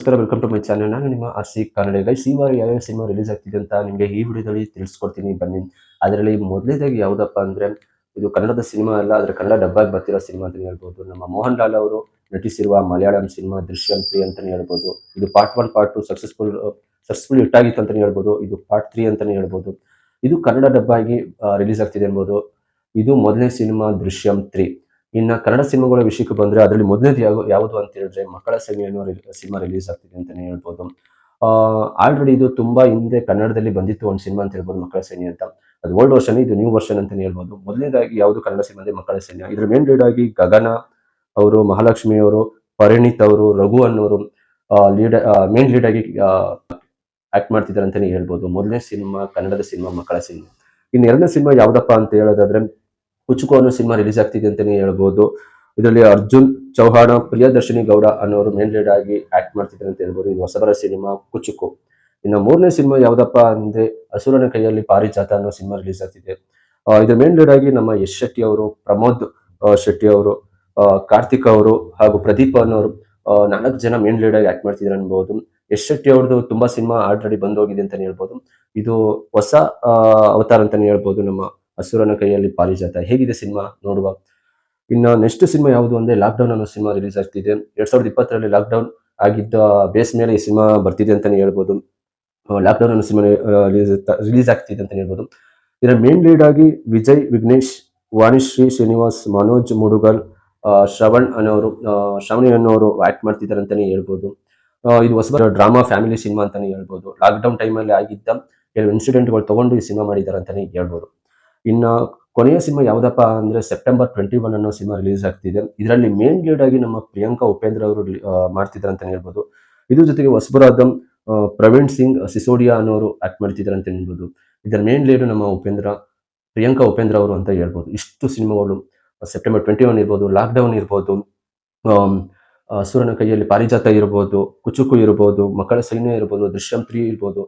ನಮಸ್ಕಾರ, welcome to my channel. ನಾನು ನಿಮ್ಮ ಆರ್ಸಿ ಕನ್ನಡ. ಗೈಸ್, ಈ ವಾರ ಯಾವ್ಯಾವ ಸಿನಿಮಾ ರಿಲೀಸ್ ಆಗ್ತಿದೆ ಅಂತ ನಿಮಗೆ ಈ ವಿಡಿಯೋದಲ್ಲಿ ತಿಳಿಸ್ಕೊಡ್ತೀನಿ ಬನ್ನಿ. ಅದರಲ್ಲಿ ಮೊದಲನೇದಾಗಿ ಯಾವುದಪ್ಪ ಅಂದ್ರೆ, ಇದು ಕನ್ನಡದ ಸಿನಿಮಾ ಅಲ್ಲ, ಆದರೆ ಕನ್ನಡ ಡಬ್ಬಾಗಿ ಬರ್ತಿರೋ ಸಿನಿಮಾ ಅಂತ ಹೇಳ್ಬೋದು. ನಮ್ಮ ಮೋಹನ್ ಲಾಲ್ ಅವರು ನಟಿಸಿರುವ ಮಲಯಾಳಂ ಸಿನಿಮಾ ದೃಶ್ಯಂ 3 ಅಂತಾನೆ ಹೇಳ್ಬೋದು. ಇದು ಪಾರ್ಟ್ 1 ಪಾರ್ಟ್ 2 ಸಕ್ಸಸ್ಫುಲ್ ಹಿಟ್ ಆಗಿತ್ತು ಅಂತಾನೆ ಹೇಳ್ಬೋದು. ಇದು ಪಾರ್ಟ್ 3 ಅಂತಾನೆ ಹೇಳ್ಬೋದು. ಇದು ಕನ್ನಡ ಡಬ್ಬಾಗಿ ರಿಲೀಸ್ ಆಗ್ತಿದೆ ಅನ್ಬೋದು. ಇದು ಮೊದಲನೇ ಸಿನಿಮಾ ದೃಶ್ಯಂ 3. ಇನ್ನು ಕನ್ನಡ ಸಿನಿಮಾಗಳ ವಿಷಯಕ್ಕೆ ಬಂದ್ರೆ ಅದರಲ್ಲಿ ಮೊದಲನೇದು ಯಾವುದು ಅಂತ ಹೇಳಿದ್ರೆ ಮಕ್ಕಳ ಸೆಮಿ ಅನ್ನೋ ಸಿನಿಮಾ ರಿಲೀಸ್ ಆಗ್ತಿದೆ ಅಂತಾನೆ ಹೇಳ್ಬೋದು. ಆಲ್ರೆಡಿ ಇದು ತುಂಬಾ ಹಿಂದೆ ಕನ್ನಡದಲ್ಲಿ ಬಂದಿತ್ತು ಒಂದು ಸಿನಿಮಾ ಅಂತ ಹೇಳ್ಬೋದು, ಮಕ್ಕಳ ಸೈನ್ಯ ಅಂತ. ಅದು ಓಲ್ಡ್ ವರ್ಷನ್, ಇದು ನ್ಯೂ ವರ್ಷನ್ ಅಂತಾನೆ ಹೇಳ್ಬೋದು. ಮೊದಲನೇದಾಗಿ ಯಾವುದು ಕನ್ನಡ ಸಿನಿಮಾ ಅಂದ್ರೆ ಮಕ್ಕಳ ಸೈನ್ಯ. ಇದ್ರ ಮೇನ್ ಲೀಡ್ ಆಗಿ ಗಗನ ಅವರು, ಮಹಾಲಕ್ಷ್ಮಿ ಅವರು, ಪರಿಣಿತ್ ಅವರು, ರಘು ಅನ್ನೋರು ಮೇನ್ ಲೀಡ್ ಆಗಿ ಆಕ್ಟ್ ಮಾಡ್ತಿದ್ದಾರೆ ಅಂತಾನೆ ಹೇಳ್ಬೋದು. ಮೊದಲನೇ ಸಿನಿಮಾ ಕನ್ನಡದ ಸಿನಿಮಾ ಮಕ್ಕಳ ಸೈನ್ಯ. ಇನ್ನು ಎರಡನೇ ಸಿನಿಮಾ ಯಾವ್ದಪ್ಪ ಅಂತ ಹೇಳೋದಾದ್ರೆ ಕುಚುಕು ಅನ್ನೋ ಸಿನಿಮಾ ರಿಲೀಸ್ ಆಗ್ತಿದೆ ಅಂತಾನೆ ಹೇಳ್ಬೋದು. ಇದರಲ್ಲಿ ಅರ್ಜುನ್ ಚೌಹಾಣ, ಪ್ರಿಯದರ್ಶಿನಿ ಗೌಡ ಅನ್ನೋರು ಮೇನ್ ಲೀಡ್ ಆಗಿ ಆಕ್ಟ್ ಮಾಡ್ತಿದ್ದಾರೆ ಅಂತ ಹೇಳ್ಬೋದು. ಇದು ಹೊಸಬರ ಸಿನಿಮಾ ಕುಚುಕು. ಇನ್ನು ಮೂರನೇ ಸಿನಿಮಾ ಯಾವ್ದಪ್ಪ ಅಂದ್ರೆ ಅಸುರನ ಕೈಯಲ್ಲಿ ಪಾರಿಜಾತ ಅನ್ನೋ ಸಿನಿಮಾ ರಿಲೀಸ್ ಆಗ್ತಿದೆ. ಇದ್ರ ಮೇನ್ ಲೀಡ್ ಆಗಿ ನಮ್ಮ ಯಶ್ ಶೆಟ್ಟಿ ಅವರು, ಪ್ರಮೋದ್ ಶೆಟ್ಟಿ ಅವರು, ಕಾರ್ತಿಕ್ ಅವರು ಹಾಗೂ ಪ್ರದೀಪ್ ಅನ್ನೋರು 4 ಜನ ಮೇನ್ ಲೀಡ್ ಆಗಿ ಆಕ್ಟ್ ಮಾಡ್ತಿದ್ದಾರೆ ಅನ್ಬಹುದು. ಯಶ್ ಶೆಟ್ಟಿ ಅವ್ರದ್ದು ತುಂಬಾ ಸಿನಿಮಾ ಆಲ್ರೆಡಿ ಬಂದೋಗಿದೆ ಅಂತಾನೆ ಹೇಳ್ಬೋದು. ಇದು ಹೊಸ ಅವತಾರ ಅಂತಾನೆ ಹೇಳ್ಬೋದು. ನಮ್ಮ ಅಸುರನ ಕೈಯಲ್ಲಿ ಪಾರಿಜಾತ ಹೇಗಿದೆ ಸಿನಿಮಾ ನೋಡುವ. ಇನ್ನು ನೆಕ್ಸ್ಟ್ ಸಿನಿಮಾ ಯಾವುದು ಅಂದ್ರೆ ಲಾಕ್ಡೌನ್ ಅನ್ನೋ ಸಿನಿಮಾ ರಿಲೀಸ್ ಆಗ್ತಿದೆ. 2020ರಲ್ಲಿ ಲಾಕ್ಡೌನ್ ಆಗಿದ್ದ ಬೇಸ್ ಮೇಲೆ ಈ ಸಿನಿಮಾ ಬರ್ತಿದೆ ಅಂತಾನೆ ಹೇಳ್ಬೋದು. ಲಾಕ್ಡೌನ್ ಅನ್ನೋ ಸಿನಿಮಾ ರಿಲೀಸ್ ಆಗ್ತಿದೆ ಅಂತಾನೆ ಹೇಳ್ಬೋದು. ಇದರ ಮೇನ್ ಲೀಡ್ ಆಗಿ ವಿಜಯ್, ವಿಘ್ನೇಶ್, ವಾಣಿಶ್ರೀ ಶ್ರೀನಿವಾಸ್, ಮನೋಜ್ ಮುಡುಗಲ್, ಶ್ರಾವಣಿ ಅನ್ನೋರು ಆಕ್ಟ್ ಮಾಡ್ತಿದ್ದಾರೆ ಅಂತಾನೆ ಹೇಳ್ಬೋದು. ಇದು ಹೊಸಬರ ಡ್ರಾಮಾ ಫ್ಯಾಮಿಲಿ ಸಿನಿಮಾ ಅಂತಾನೆ ಹೇಳ್ಬೋದು. ಲಾಕ್ಡೌನ್ ಟೈಮಲ್ಲಿ ಆಗಿದ್ದ ಕೆಲವು ಇನ್ಸಿಡೆಂಟ್ಗಳು ತಗೊಂಡು ಈ ಸಿನಿಮಾ ಮಾಡಿದ್ದಾರೆ ಅಂತಾನೆ ಹೇಳ್ಬೋದು. ಇನ್ನು ಕೊನೆಯ ಸಿನಿಮಾ ಯಾವ್ದಪ್ಪ ಅಂದ್ರೆ ಸೆಪ್ಟೆಂಬರ್ 21 ಅನ್ನೋ ಸಿನಿಮಾ ರಿಲೀಸ್ ಆಗ್ತಿದೆ. ಇದರಲ್ಲಿ ಮೇನ್ ಲೀಡ್ ಆಗಿ ನಮ್ಮ ಪ್ರಿಯಾಂಕಾ ಉಪೇಂದ್ರ ಅವರು ಮಾಡ್ತಿದ್ದಾರೆ ಅಂತಾನೆ ಹೇಳ್ಬೋದು. ಇದ್ರ ಜೊತೆಗೆ ಹೊಸಬರಾದ ಪ್ರವೀಣ್ ಸಿಂಗ್ ಸಿಸೋಡಿಯಾ ಅನ್ನೋರು ಆಕ್ಟ್ ಮಾಡ್ತಿದ್ದಾರೆ ಅಂತ ಹೇಳ್ಬೋದು. ಇದರ ಮೇನ್ ಲೀಡ್ ನಮ್ಮ ಪ್ರಿಯಾಂಕಾ ಉಪೇಂದ್ರ ಅವರು ಅಂತ ಹೇಳ್ಬೋದು. ಇಷ್ಟು ಸಿನಿಮಾಗಳು ಸೆಪ್ಟೆಂಬರ್ 21 ಇರ್ಬೋದು, ಲಾಕ್ಡೌನ್ ಇರ್ಬೋದು, ಅಸುರನ ಕೈಯಲ್ಲಿ ಪಾರಿಜಾತ ಇರ್ಬೋದು, ಕುಚುಕು ಇರ್ಬೋದು, ಮಕ್ಕಳ ಸೈನ್ಯ ಇರ್ಬೋದು, ದೃಶ್ಯಂ 3 ಇರ್ಬೋದು.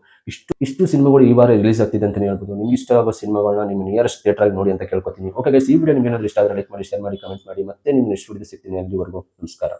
ಇಷ್ಟು ಸಿನಿಮಾಗಳು ಈ ವಾರ ರಿಲೀಸ್ ಆಗ್ತಿದೆ ಅಂತಾನೆ ಹೇಳ್ಬೋದು. ನಿಮ್ಗೆ ಇಷ್ಟ ಆಗೋ ಸಿನಿಮಾಗಳನ್ನ ನಿಮ್ಮ ನಿಯರೆಸ್ಟ್ ಥಿಯೇಟರ್ ಆಗಿ ನೋಡಿ ಅಂತ ಕೇಳ್ಕೊತೀನಿ. ಓಕೆ ಗೈಸ್, ಈ ವಿಡಿಯೋ ನಿಮ್ಗೆ ಏನಾದ್ರು ಇಷ್ಟ ಆದರೆ ಲೈಕ್ ಮಾಡಿ, ಶೇರ್ ಮಾಡಿ, ಕಮೆಂಟ್ ಮಾಡಿ. ಮತ್ತೆ ನಿಮ್ಮ ನೆಕ್ಸ್ಟ್ ವಿಡಿಯೋ ಸಿಗ್ತೀನಿ. ಅಲ್ಲಿವರೆಗೂ ನಮಸ್ಕಾರ.